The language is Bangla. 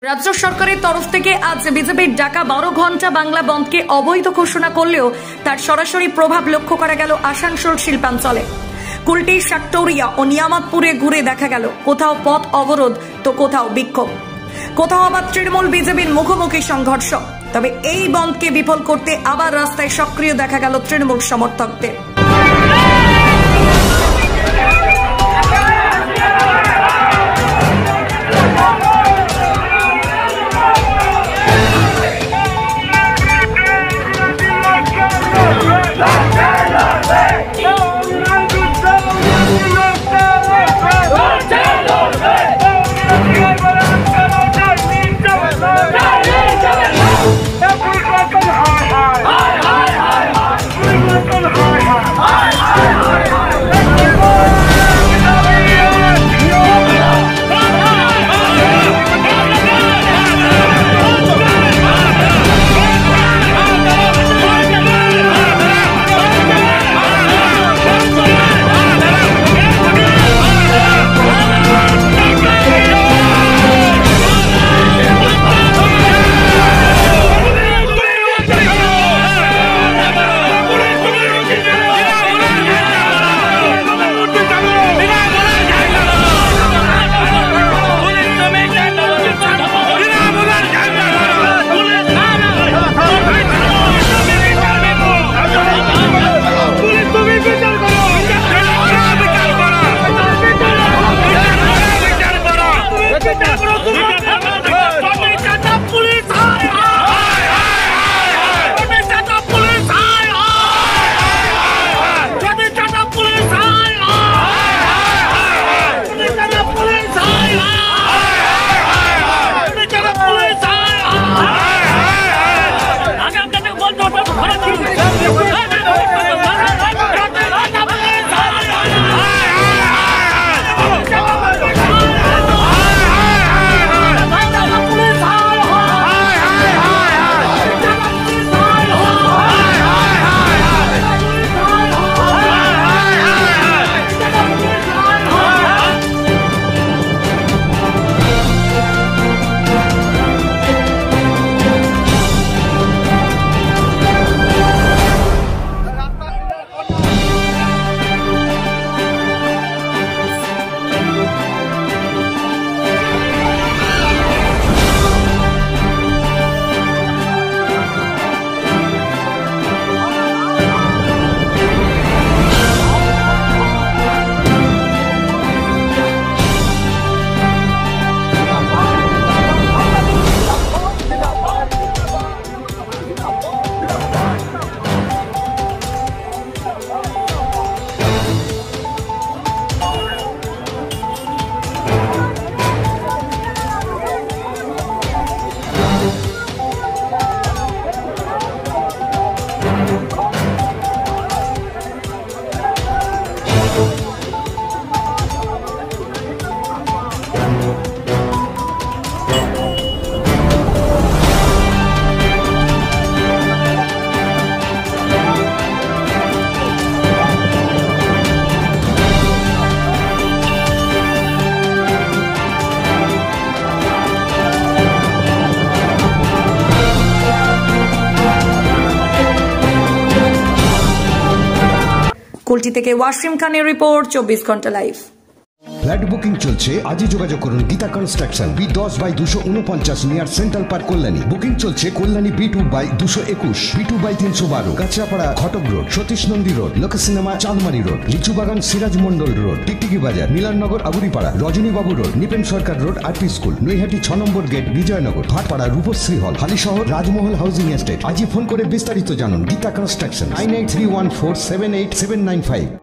রাজ্য সরকারের তরফ থেকে আজ বিজেপির ডাকা 12 ঘন্টা বাংলা বন্ধকে অবৈধ ঘোষণা করলেও তার সরাসরি প্রভাব লক্ষ্য করা গেল আসানসোল শিল্পাঞ্চলে। কুলটি, শাকটৌরিয়া ও নিয়ামতপুরে ঘুরে দেখা গেল কোথাও পথ অবরোধ তো কোথাও বিক্ষোভ, কোথাও আবার তৃণমূল বিজেপির মুখোমুখি সংঘর্ষ। তবে এই বন্ধকে বিফল করতে আবার রাস্তায় সক্রিয় দেখা গেল তৃণমূল সমর্থকদের। কুলটি থেকে ওয়াসিম খানের রিপোর্ট, 24 ঘন্টা লাইভ। ফ্ল্যাট বুকিং চলছে, আজই যোগাযোগ করুন Gita construction, B10/249 near central park, Kalyani. Booking চলছে কল্যাণী B2/221, B2/312, কাঁচরাপাড়া ঘটক রোড, সতীশ নন্দী রোড, লোক সিনেমা চাঁদমারি রোড, লিচুবাগান সিরাজ মন্ডল রোড, টিকটিকি বাজার, মিলননগর আগুরিপাড়া, রজনীবাবু রোড, নিপেন সরকার রোড, আরপি স্কুল, নৈহাটি 6 নম্বর গেট, বিজয়নগর, ভাটপাড়া রূপশ্রী হল, হালিশহর রাজমহল হাউজিং এস্টেট। আজই ফোন করে বিস্তারিত জানুন। গীতা কনস্ট্রাকশন 9831478795।